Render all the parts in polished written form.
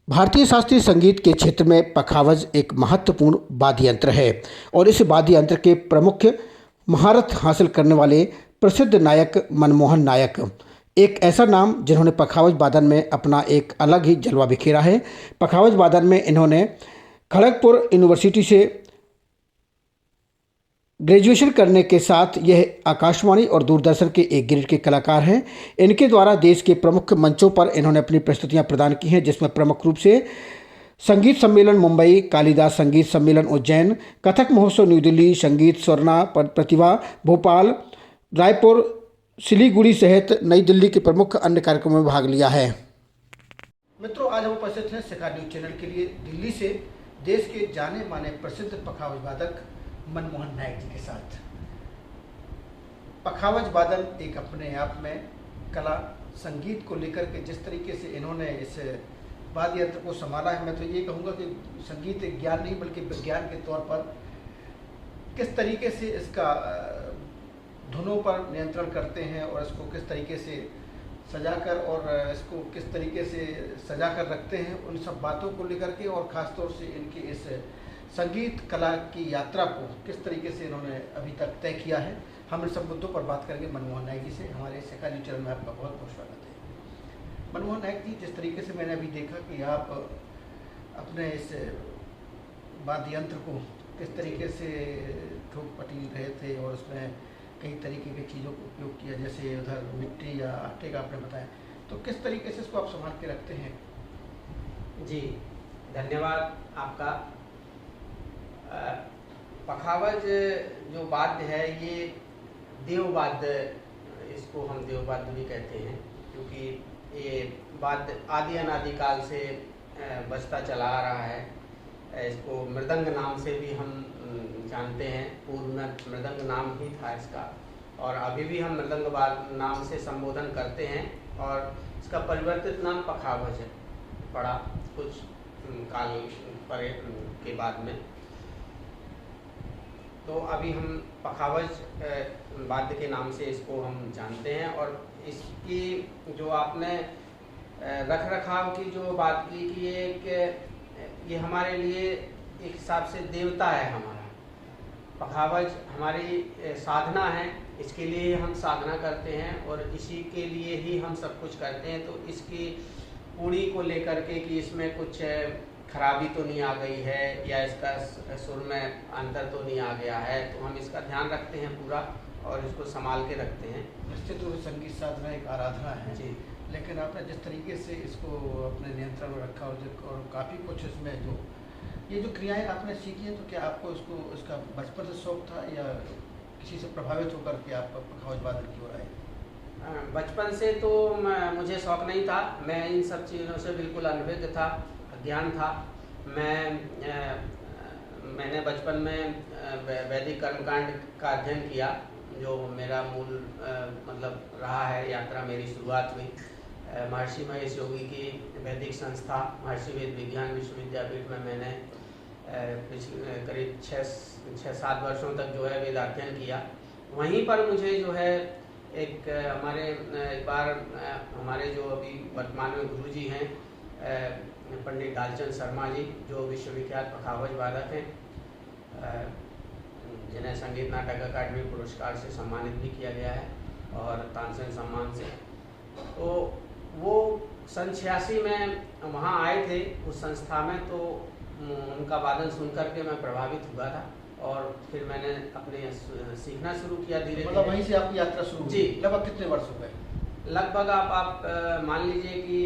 भारतीय शास्त्रीय संगीत के क्षेत्र में पखावज एक महत्वपूर्ण वाद्य यंत्र है और इस वाद्य यंत्र के प्रमुख महारत हासिल करने वाले प्रसिद्ध नायक मनमोहन नायक एक ऐसा नाम जिन्होंने पखावज वादन में अपना एक अलग ही जलवा बिखेरा है। पखावज वादन में इन्होंने खड़गपुर यूनिवर्सिटी से ग्रेजुएशन करने के साथ यह आकाशवाणी और दूरदर्शन के एक ग्रेड के कलाकार हैं। इनके द्वारा देश के प्रमुख मंचों पर इन्होंने अपनी प्रस्तुतियां प्रदान की हैं, जिसमें प्रमुख रूप से संगीत सम्मेलन मुंबई, कालिदास संगीत सम्मेलन उज्जैन, कथक महोत्सव न्यू दिल्ली, संगीत स्वर्णा प्रतिभा भोपाल, रायपुर, सिलीगुड़ी सहित नई दिल्ली के प्रमुख अन्य कार्यक्रमों में भाग लिया है। मित्रों, आज हम उपस्थित हैं शिखा न्यूज चैनल के लिए दिल्ली से देश के जाने माने प्रसिद्ध पखावज वादक मनमोहन नायक जी के साथ। पखावज वादन एक अपने आप में कला संगीत को लेकर के जिस तरीके से इन्होंने इस वाद्य यंत्र को संभाला है, मैं तो ये कहूँगा कि संगीत एक ज्ञान नहीं बल्कि विज्ञान के तौर पर किस तरीके से इसका धुनों पर नियंत्रण करते हैं और इसको किस तरीके से सजाकर और इसको किस तरीके से सजाकर रखते हैं, उन सब बातों को लेकर के और ख़ास तौर से इनकी इस संगीत कला की यात्रा को किस तरीके से इन्होंने अभी तक तय किया है, हम इन सब मुद्दों पर बात करेंगे मनमोहन नायक जी से। हमारे शिखा न्यूज चैनल में आपका बहुत बहुत स्वागत है। मनमोहन नायक जी, जिस तरीके से मैंने अभी देखा कि आप अपने इस वाद्य यंत्र को किस तरीके से ठोक पटी रहे थे और उसमें कई तरीके की चीज़ों को उपयोग किया, जैसे उधर मिट्टी या आटे का आपने बताया, तो किस तरीके से इसको आप संभाल के रखते हैं? जी, धन्यवाद आपका। पखावज जो वाद्य है ये देववाद्य, इसको हम देववाद्य भी कहते हैं, क्योंकि ये वाद्य आदि अनादिकाल से बजता चला आ रहा है। इसको मृदंग नाम से भी हम जानते हैं, पूर्व में मृदंग नाम ही था इसका, और अभी भी हम मृदंग नाम से संबोधन करते हैं, और इसका परिवर्तित नाम पखावज है पड़ा कुछ काल पर के बाद में। तो अभी हम पखावज वाद्य के नाम से इसको हम जानते हैं, और इसकी जो आपने रख रखाव की जो बात की कि ये हमारे लिए एक हिसाब से देवता है। हमारा पखावज हमारी साधना है, इसके लिए हम साधना करते हैं और इसी के लिए ही हम सब कुछ करते हैं। तो इसकी पूड़ी को लेकर के कि इसमें कुछ खराबी तो नहीं आ गई है या इसका सुर में अंतर तो नहीं आ गया है, तो हम इसका ध्यान रखते हैं पूरा और इसको संभाल के रखते हैं। निश्चित रूप से संगीत साधना एक आराधना है जी, लेकिन आपने जिस तरीके से इसको अपने नियंत्रण में रखा और काफ़ी कुछ इसमें जो ये जो क्रियाएं आपने सीखी हैं, तो क्या आपको इसका बचपन से शौक था या किसी से प्रभावित होकर के आप पखावज वादन की ओर आए? बचपन से तो मुझे शौक नहीं था, मैं इन सब चीज़ों से बिल्कुल अनभिज्ञ था, ज्ञान था। मैंने बचपन में वैदिक कर्मकांड का अध्ययन किया, जो मेरा मूल मतलब रहा है, यात्रा मेरी शुरुआत हुई महर्षि महेश योगी की वैदिक संस्था महर्षि वेद विज्ञान विश्वविद्यापीठ में। मैंने पिछले करीब 6-7 वर्षों तक जो है वेदाध्ययन किया। वहीं पर मुझे जो है एक बार हमारे जो अभी वर्तमान में गुरुजी हैं पंडित डालचंद शर्मा जी, जो विश्वविख्यात पखावज वादक हैं, जिन्हें संगीत नाटक अकादमी पुरस्कार से सम्मानित भी किया गया है और तानसेन सम्मान से। तो वो सन 86 में वहाँ आए थे उस संस्था में, तो उनका वादन सुन करके मैं प्रभावित हुआ था और फिर मैंने अपने सीखना शुरू किया धीरे धीरे। वहीं से आपकी यात्रा शुरू? जी। लगभग कितने वर्ष हो गए? लगभग आप मान लीजिए कि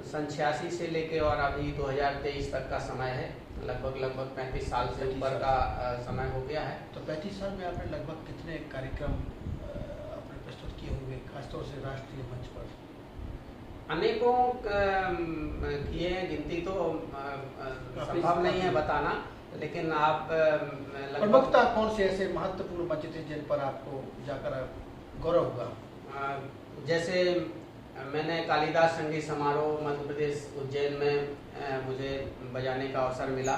सन 86 से लेके और अभी 2023 तक का समय है, लगभग 35 साल से ऊपर का समय हो गया है। तो 35 साल में आपने लगभग कितने कार्यक्रम आपने प्रस्तुत किए होंगे, खासतौर से राष्ट्रीय मंच पर? अनेकों किए हैं, गिनती तो संभव नहीं है बताना, लेकिन आप लगभग कौन से ऐसे महत्वपूर्ण मंच थे जिन पर आपको जाकर गौरव हुआ? जैसे मैंने कालिदास संगीत समारोह मध्य प्रदेश उज्जैन में मुझे बजाने का अवसर मिला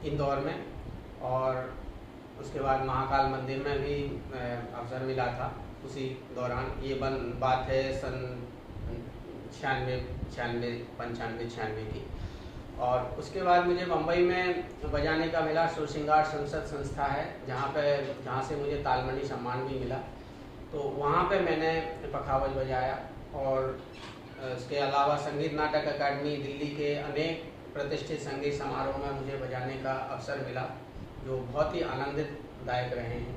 इंदौर में, और उसके बाद महाकाल मंदिर में भी अवसर मिला था उसी दौरान। ये बात है सन 96 96 95 96 की। और उसके बाद मुझे मुंबई में बजाने का मिला। सुरसिंगार संसद संस्था है जहाँ से मुझे तालमणि सम्मान भी मिला, तो वहाँ पे मैंने पखावज बजाया। और इसके अलावा संगीत नाटक अकादमी दिल्ली के अनेक प्रतिष्ठित संगीत समारोह में मुझे बजाने का अवसर मिला, जो बहुत ही आनंददायक रहे हैं।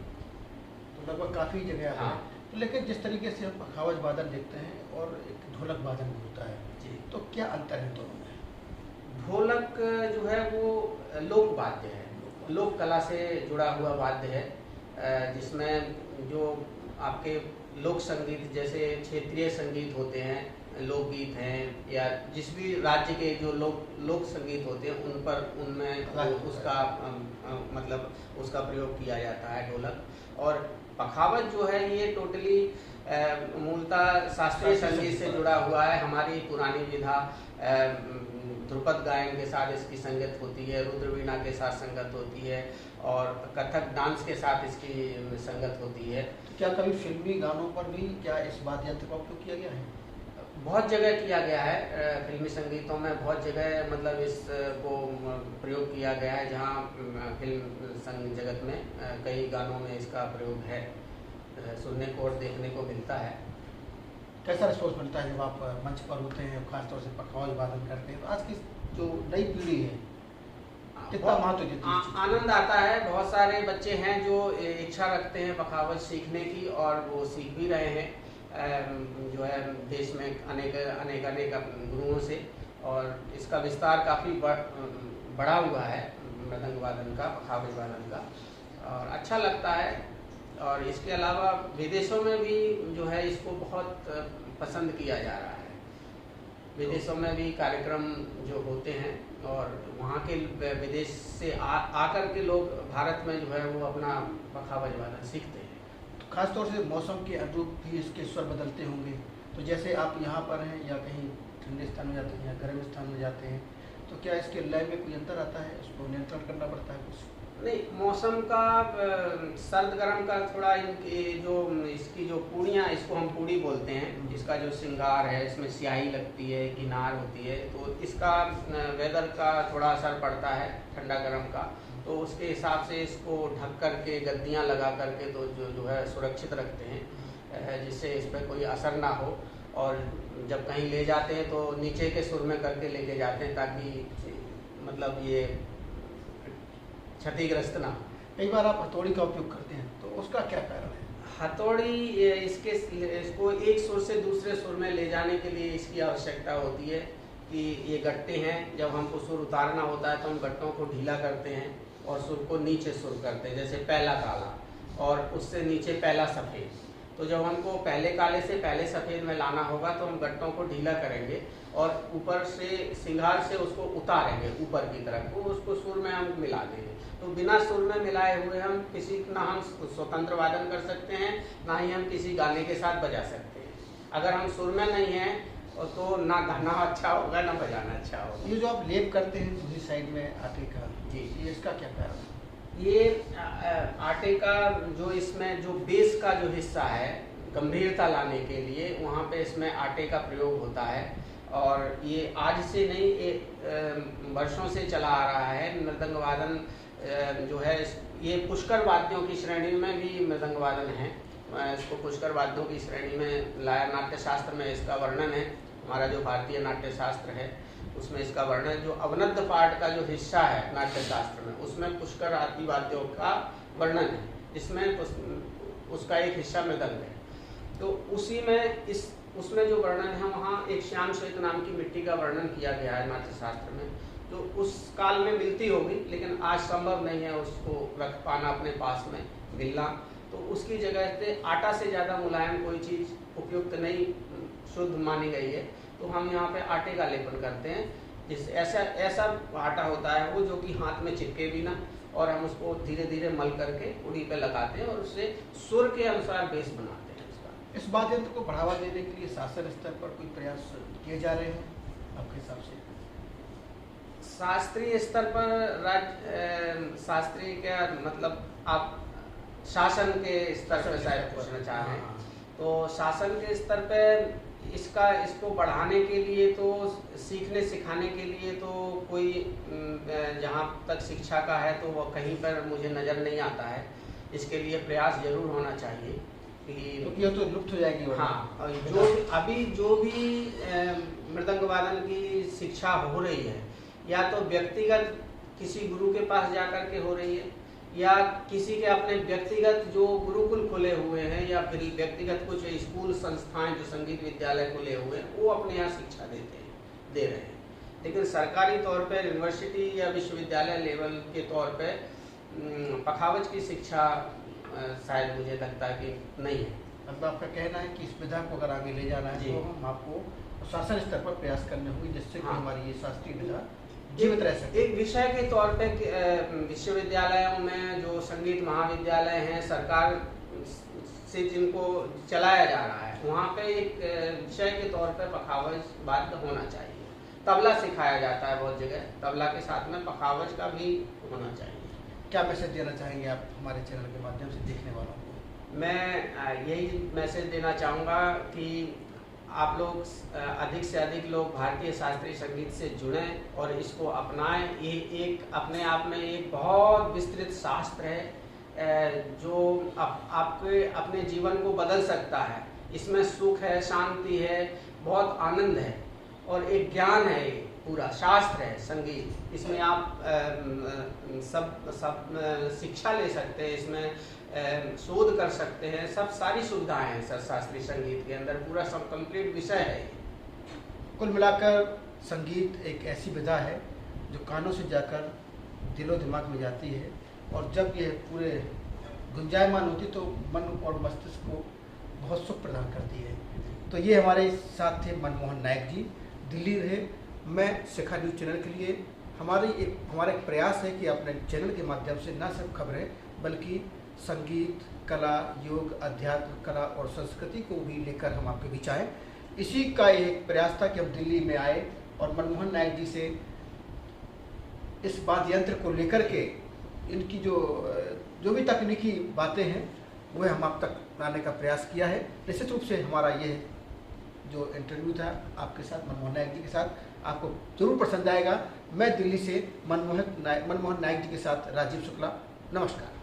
तो लगभग काफ़ी जगह हाँ। तो लेकिन जिस तरीके से हम पखावज वादन देखते हैं और एक ढोलक वादन भी होता है जी। तो क्या अंतर है दोनों में? ढोलक जो है वो लोक वाद्य है, लोक कला से जुड़ा हुआ वाद्य है, जिसमें जो आपके लोक संगीत जैसे क्षेत्रीय संगीत होते हैं, लोकगीत हैं, या जिस भी राज्य के जो लोक संगीत होते हैं उनमें उसका मतलब उसका प्रयोग किया जाता है ढोलक। और पखावज जो है ये टोटली मूलतः शास्त्रीय संगीत से जुड़ा हुआ है। हमारी पुरानी विधा ध्रुपद गायन के साथ इसकी संगत होती है, रुद्र वीणा के साथ संगत होती है, और कथक डांस के साथ इसकी संगत होती है। तो क्या कभी फिल्मी गानों पर भी क्या इस वाद्य यंत्र का उपयोग किया गया है? बहुत जगह किया गया है, फिल्मी संगीतों में बहुत जगह मतलब इसको प्रयोग किया गया है, जहाँ फिल्म संगीत जगत में कई गानों में इसका प्रयोग है, सुनने को और देखने को मिलता है। कैसा रिस्पॉन्स मिलता है जब आप मंच पर होते हैं, खासतौर से पखावज वादन करते हैं? तो आज की जो नई पीढ़ी है कितना महत्व देती है? आनंद आता है। बहुत सारे बच्चे हैं जो इच्छा रखते हैं पखावज सीखने की, और वो सीख भी रहे हैं जो है देश में अनेक गुरुओं से, और इसका विस्तार काफ़ी बढ़ा हुआ है मृदंग वादन का, पखावज वादन का, और अच्छा लगता है। और इसके अलावा विदेशों में भी जो है इसको बहुत पसंद किया जा रहा है। विदेशों में भी कार्यक्रम जो होते हैं, और वहाँ के विदेश से आकर के लोग भारत में जो है वो अपना पखावज वादन सीखते हैं। खासतौर से मौसम के अनुरूप भी इसके स्वर बदलते होंगे, तो जैसे आप यहाँ पर हैं या कहीं ठंडे स्थान में जाते हैं या गर्म स्थान में जाते हैं, तो क्या इसके लय में कोई अंतर आता है? उसको नियंत्रण करना पड़ता है कुछ? नहीं, मौसम का सर्द गर्म का थोड़ा इसकी जो पूड़ियाँ, इसको हम पूड़ी बोलते हैं, इसका जो श्रृंगार है, इसमें स्याही लगती है, किनार होती है, तो इसका वेदर का थोड़ा असर पड़ता है ठंडा गर्म का। तो उसके हिसाब से इसको ढक करके गद्दियाँ लगा करके तो जो है सुरक्षित रखते हैं, जिससे इस पर कोई असर ना हो। और जब कहीं ले जाते हैं तो नीचे के सुर में करके लेके जाते हैं, ताकि मतलब ये क्षतिग्रस्त ना हो। कई बार आप हथौड़ी का उपयोग करते हैं, तो उसका क्या कारण है? हथौड़ी इसको एक सुर से दूसरे सुर में ले जाने के लिए इसकी आवश्यकता होती है कि ये गट्टे हैं, जब हमको सुर उतारना होता है तो हम गट्टों को ढीला करते हैं और सुर को नीचे सुर करते हैं, जैसे पहला काला और उससे नीचे पहला सफ़ेद। तो जब हमको पहले काले से पहले सफ़ेद में लाना होगा तो हम गट्टों को ढीला करेंगे और ऊपर से सिंगार से उसको उतारेंगे ऊपर की तरफ, तो उसको सुर में हम मिला देंगे। तो बिना सुर में मिलाए हुए हम ना हम स्वतंत्र वादन कर सकते हैं, ना ही हम किसी गाने के साथ बजा सकते हैं। अगर हम सुर में नहीं हैं तो ना गाना अच्छा होगा ना बजाना अच्छा होगा। ये जो आप लेप करते हैं दूसरी साइड में आटे का, जी, ये इसका क्या कारण है? ये आटे का जो इसमें जो बेस का जो हिस्सा है, गंभीरता लाने के लिए वहाँ पे इसमें आटे का प्रयोग होता है। और ये आज से नहीं, वर्षों से चला आ रहा है। मृदंग वादन जो है ये पुष्कर वाद्यों की श्रेणी में भी मृदंग वादन है। इसको पुष्कर वाद्यों की श्रेणी में लाया। नाट्य शास्त्र में इसका वर्णन है, हमारा जो भारतीय नाट्य शास्त्र है उसमें इसका वर्णन, जो अवनद्ध पाठ का जो हिस्सा है नाट्य शास्त्र में, उसमें पुष्कर आदि वाद्यों का वर्णन है, जिसमें उसका एक हिस्सा मृदंग है। तो उसी में उसमें जो वर्णन है वहाँ एक श्याम श्वेत नाम की मिट्टी का वर्णन किया गया है नाट्य शास्त्र में। तो उस काल में मिलती होगी, लेकिन आज संभव नहीं है उसको रख पाना अपने पास में मिलना। तो उसकी जगह पे आटा से ज़्यादा मुलायम कोई चीज़ उपयुक्त नहीं शुद्ध मानी गई है, तो हम यहाँ पे आटे का लेपन करते हैं। जिससे ऐसा आटा होता है वो जो कि हाथ में चिपके भी ना, और हम उसको धीरे धीरे मल करके उड़ी पे लगाते हैं और उससे सुर के अनुसार बेस बनाते हैं उसका। इस वाद्य यंत्र को बढ़ावा देने के लिए शासन स्तर पर कोई प्रयास किए जा रहे हैं आपके हिसाब से? शास्त्रीय स्तर पर शास्त्रीय क्या मतलब आप शासन के स्तर पर शायद पूछना चाह रहे हैं। तो शासन के स्तर पे इसको बढ़ाने के लिए तो सीखने सिखाने के लिए तो कोई जहाँ तक शिक्षा का है तो वो कहीं पर मुझे नज़र नहीं आता है। इसके लिए प्रयास जरूर होना चाहिए कि तो ये तो लुप्त हो जाएगी। हाँ, और जो भी मृदंग वादन की शिक्षा हो रही है, या तो व्यक्तिगत किसी गुरु के पास जाकर के हो रही है, या किसी के अपने व्यक्तिगत जो गुरुकुल खुले हुए हैं, या फिर व्यक्तिगत कुछ स्कूल संस्थाएं जो संगीत विद्यालय खुले हुए हैं वो अपने यहाँ शिक्षा दे रहे हैं। लेकिन सरकारी तौर पर यूनिवर्सिटी या विश्वविद्यालय लेवल के तौर पे पखावज की शिक्षा शायद मुझे लगता है कि नहीं है। मतलब आपका कहना है कि इस विधा को अगर आगे ले जाना है तो हम आपको शासन स्तर पर प्रयास करने होंगे, जिससे कि हमारी ये शास्त्रीय विधा जीवित रह सके। एक विषय के तौर पे विश्वविद्यालयों में जो संगीत महाविद्यालय हैं सरकार से जिनको चलाया जा रहा है, वहाँ पे एक विषय के तौर पे पखावज वाद्य होना चाहिए। तबला सिखाया जाता है बहुत जगह, तबला के साथ में पखावज का भी होना चाहिए। क्या मैसेज देना चाहेंगे आप हमारे चैनल के माध्यम से देखने वालों को? मैं यही मैसेज देना चाहूँगा कि आप लोग अधिक से अधिक लोग भारतीय शास्त्रीय संगीत से जुड़ें और इसको अपनाएं। ये एक अपने आप में एक बहुत विस्तृत शास्त्र है जो आपके अपने जीवन को बदल सकता है। इसमें सुख है, शांति है, बहुत आनंद है और एक ज्ञान है। पूरा शास्त्र है संगीत। इसमें आप सब शिक्षा ले सकते हैं, इसमें शोध कर सकते हैं, सब सारी सुविधाएं हैं सर शास्त्रीय संगीत के अंदर। पूरा सब कंप्लीट विषय है। कुल मिलाकर संगीत एक ऐसी विधा है जो कानों से जाकर दिलो दिमाग में जाती है, और जब ये पूरे गुंजायमान होती तो मन और मस्तिष्क को बहुत सुख प्रदान करती है। तो ये हमारे साथ थे मनमोहन नायक जी, दिल्ली रहे। मैं शिखा न्यूज़ चैनल के लिए हमारा एक प्रयास है कि अपने चैनल के माध्यम से न सिर्फ खबरें बल्कि संगीत, कला, योग, अध्यात्म, कला और संस्कृति को भी लेकर हम आपके बीच आए। इसी का एक प्रयास था कि हम दिल्ली में आए और मनमोहन नायक जी से इस वाद्य यंत्र को लेकर के इनकी जो भी तकनीकी बातें हैं वह हम आप तक लाने का प्रयास किया है। निश्चित रूप से हमारा ये जो इंटरव्यू था आपके साथ, मनमोहन नायक जी के साथ, आपको जरूर पसंद आएगा। मैं दिल्ली से मनमोहन नायक जी के साथ राजीव शुक्ला, नमस्कार।